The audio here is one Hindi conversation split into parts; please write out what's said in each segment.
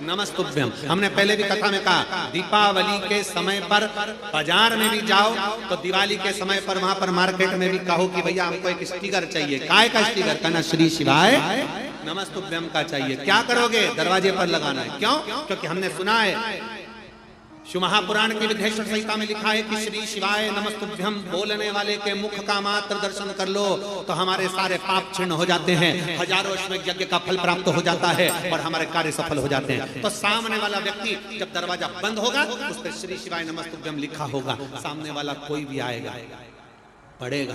नमस्तुभ्यम। हमने पहले भी कथा में कहा दीपावली के समय पर बाजार में भी जाओ तो दिवाली के समय पर वहां पर मार्केट में भी कहो कि भैया हमको एक स्टिकर चाहिए। काय का स्टिकर? कहना श्री शिवाय नमस्तुभ्यम का चाहिए। क्या करोगे? दरवाजे पर लगाना है। क्यों? क्योंकि हमने सुना है शिव महापुराण की विधेश्वर संहिता में लिखा है कि श्री शिवाय नमस्तुभ्यम बोलने वाले के मुख का मात्र दर्शन कर लो तो हमारे सारे पाप क्षीण हो जाते हैं, हजारों अश्वमेध यज्ञ का फल प्राप्त हो जाता है और हमारे कार्य सफल हो जाते हैं। तो सामने वाला व्यक्ति जब दरवाजा बंद होगा उस पर श्री शिवाय नमस्तुभ्यम लिखा होगा, सामने वाला कोई भी आएगा पढ़ेगा,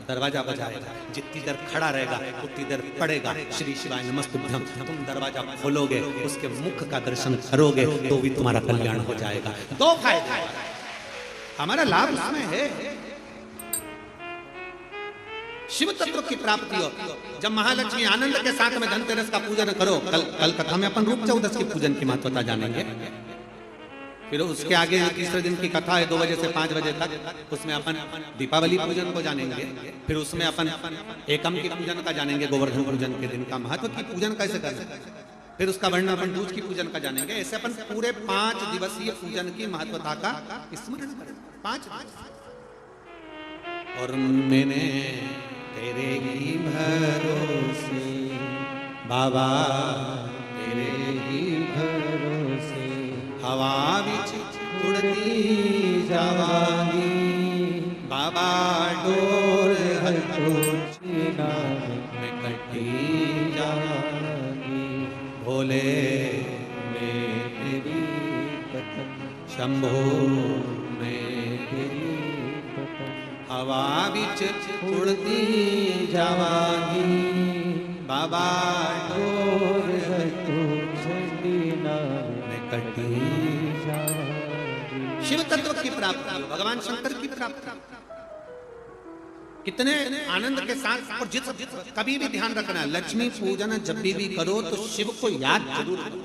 दरवाजा बजाएगा, जितनी देर खड़ा रहेगा उतनी देर पढ़ेगा श्री शिवाय नमस्तुभ्यम। तुम दरवाजा खोलोगे, उसके मुख का दर्शन करोगे तो भी तुम्हारा कल्याण हो जाएगा। दो फायदे हमारा लाभ इसमें है। शिव तत्व की प्राप्ति हो। जब महालक्ष्मी आनंद के साथ में धनतेरस का पूजन करो, कल कथा में अपन रूप चौदस के पूजन की महत्वता जानेंगे। फिर उसके आगे तीसरे दिन की कथा है 2 बजे से 5 बजे तक, उसमें अपन दीपावली पूजन को जानेंगे। फिर उसमें अपन एकम की पूजन का जानेंगे, गोवर्धन पूजन के दिन का महत्व की पूजन कैसे करना। फिर उसका वर्णन अपन दूज की पूजन का जानेंगे। ऐसे अपन पूरे 5 दिवसीय पूजन की महत्वता का स्मरण करेंगे। 5 और मैंने तेरे ही भरोसे बाबा, तेरे ही भरोसे हवा बिच उड़ती जावानी बाबा, डोर हल्की में कटी जावानी भोले में तेरी कथन, शंभो में तेरी कथन हवा बिच उड़ती जावानी बाबा, डोर शिव तत्व की प्राप्ति, भगवान शंकर की प्राप्ति कितने आनंद के साथ। और जिस कभी भी ध्यान रखना, लक्ष्मी पूजन जब भी करो तो शिव को याद जरूर करो।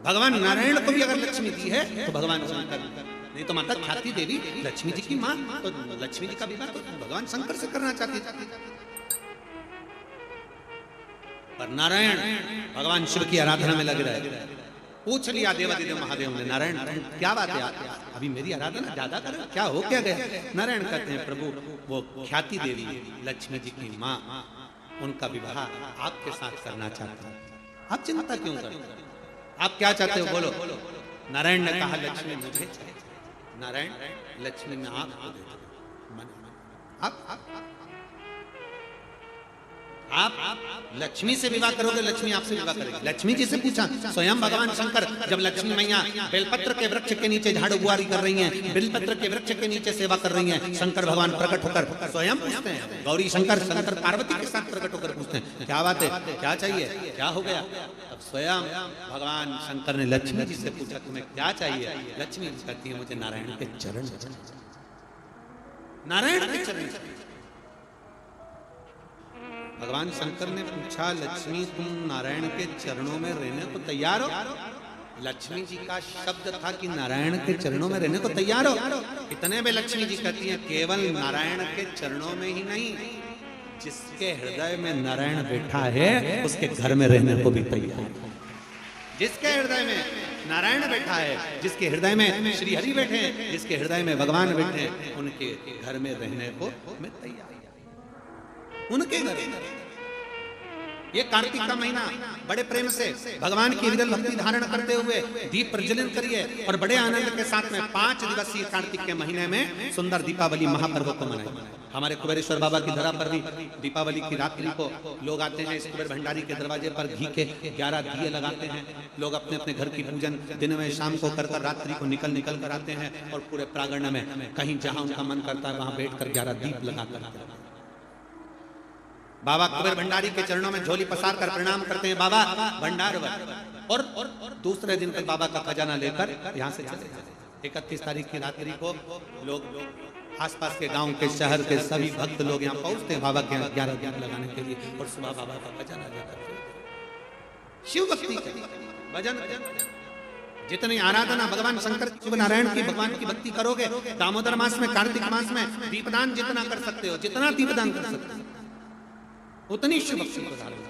भगवान नारायण को भी अगर लक्ष्मी दी है तो भगवान शंकर, नहीं तो माता ख्याति देवी लक्ष्मी जी की मां, तो लक्ष्मी जी का विवाह तो भगवान शंकर से करना चाहती थी। पर नारायण भगवान शिव की आराधना में लग रहा है। पूछ लिया देवादिदेव महादेव ने, नारायण क्या बात है, अभी मेरी आराधना ज्यादा कर, क्या हो क्या गया? नारायण कहते हैं प्रभु वो ख्याति देवी लक्ष्मी जी की माँ, उनका विवाह आपके साथ करना चाहता हूँ। आप चिंता क्यों करते हो? आप क्या चाहते हो बोलो? नारायण ने कहा लक्ष्मी मुझे चाहिए। नारायण लक्ष्मी में आप लक्ष्मी से विवाह करोगे, लक्ष्मी आपसे विवाह करेगी। लक्ष्मी जी से पूछा, स्वयं भगवान शंकर जब लक्ष्मी मैया बेलपत्र के वृक्ष के नीचे झाड़ू बुआरी कर रही हैं, बेलपत्र के वृक्ष के नीचे सेवा कर रही हैं, शंकर भगवान प्रकट होकर स्वयं पूछते हैं, गौरी शंकर पार्वती के साथ प्रकट होकर पूछते हैं क्या बात है, क्या चाहिए, क्या हो गया? अब स्वयं भगवान शंकर ने लक्ष्मी जी से पूछा तुम्हें क्या चाहिए? लक्ष्मी जी कहती है मुझे नारायण के चरण, नारायण के चरण। भगवान शंकर ने पूछा लक्ष्मी तुम नारायण के चरणों में रहने को तैयार हो? लक्ष्मी जी का शब्द था कि नारायण के चरणों में रहने को तैयार हो। इतने में लक्ष्मी जी कहती हैं केवल नारायण के चरणों में ही नहीं, जिसके हृदय में नारायण बैठा है उसके घर में रहने को भी तैयार। जिसके हृदय में नारायण बैठा है, जिसके हृदय में श्री हरि बैठे हैं, जिसके हृदय में भगवान बैठे हैं, उनके घर में रहने को मैं तैयार। उनके घर ये कार्तिक का महीना बड़े प्रेम से भगवान की विरल भक्ति धारण करते हुए दीप प्रज्वलित करिए और बड़े आनंद के साथ में 5 दिवसीय कार्तिक के महीने में सुंदर दीपावली महापर्व को मनाएं। हमारे कुबेरेश्वर बाबा की धरा पर भी दीपावली की रात्रि को लोग आते हैं, इस कुबेर भंडारी के दरवाजे पर घी के 11 दिए लगाते हैं। लोग अपने अपने घर की पूजन दिन में शाम को कर रात्रि को निकल कर आते हैं और पूरे प्रांगण में कहीं जहां उनका मन करता है वहां बैठ कर 11 दीप लगाकर बाबा कुबेर भंडारी के चरणों में झोली पसार कर प्रणाम करते हैं, बाबा भंडार और दूसरे दिन तक बाबा का खजाना लेकर यहाँ से चले जाते। 31 तारीख की रात्रि को लोग आसपास के गांव के शहर के सभी भक्त लोग यहाँ पहुंचते हैं बाबा के 11 दीप लगाने के लिए और सुबह बाबा का खजाना लेकर शिव भक्ति भजन। जितनी आराधना भगवान शंकर शिव नारायण की भगवान की भक्ति करोगे, दामोदर मास में कार्तिक मास में दीपदान जितना कर सकते हो, जितना दीपदान कर सकते हो उतनी शिव भक्ति को धारण।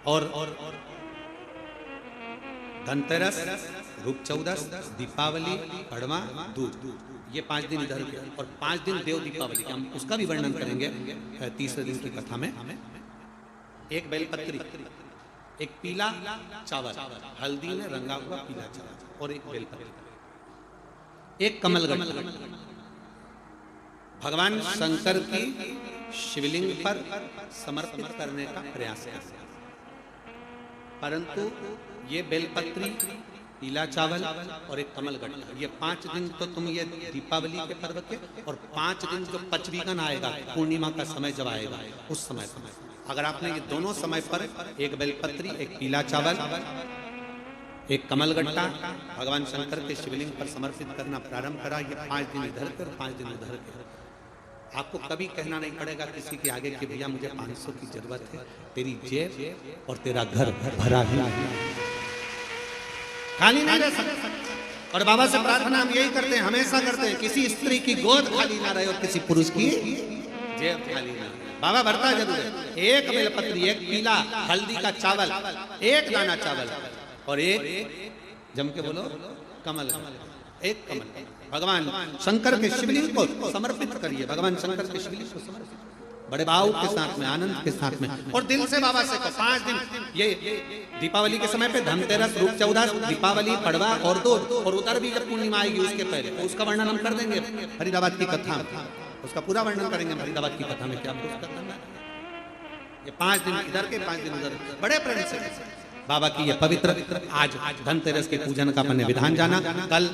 और धनतेरस, रूप चौदस, दीपावली, पड़वा, दूज, ये 5 दिन इधर के और 5 दिन देव दीपावली का हम उसका भी वर्णन करेंगे तीसरे दिन की कथा में। एक बेलपत्री, एक पीला चावल, हल्दी में रंगा हुआ पीला चावल और एक बेलपत्री, एक कमलगढ़ भगवान शंकर की शिवलिंग पर समर्पित करने का प्रयास करें। परंतु ये बेलपत्री, पीला चावल और एक कमलगढ़, ये 5 दिन तो तुम ये दीपावली के पर्व के और 5 दिन जो पचवीगन आएगा पूर्णिमा का समय जब आएगा उस समय अगर आपने ये दोनों समय पर एक बेलपत्री, एक पीला चावल, एक कमलगट्टा भगवान शंकर के शिवलिंग पर समर्पित करना प्रारंभ करा, ये 5 दिन इधर के और 5 दिन उधर के, आपको कभी कहना नहीं पड़ेगा किसी के आगे कि भैया मुझे 500 की जरूरत है, तेरी जेब और तेरा घर भरा ही खाली नहीं रह सकता। और बाबा से प्रार्थना हम यही करते हैं, हमेशा करते हैं, किसी स्त्री की गोद खाली ना रहे और किसी पुरुष की जेब खाली ना रहे। बाबा भरता जरूर है। एक बेलपत्री, एक पीला हल्दी का चावल, एक दाना चावल और एक जम के बोलो कमल, एक कमल भगवान शंकर के शिवलिंग को समर्पित करिए। भगवान शंकर के शिवलिंग को समर्पित बड़े भाव के साथ में, आनंद के साथ में और दिल से बाबा से 5 दिन ये दीपावली के समय पे धनतेरस, रूप चौदस, दीपावली, पड़वा और दूज और उधर भी जब पूर्णिमा आएगी उसके पहले उसका वर्णन हम कर देंगे फरीदाबाद की कथा, उसका पूरा वर्णन करेंगे फरीदाबाद की कथा में क्या कुछ करना है। ये 5 दिन इधर के 5 दिन उधर बड़े प्रेम से बाबा की ये पवित्र आज धनतेरस के पूजन का अपने विधान जाना। कल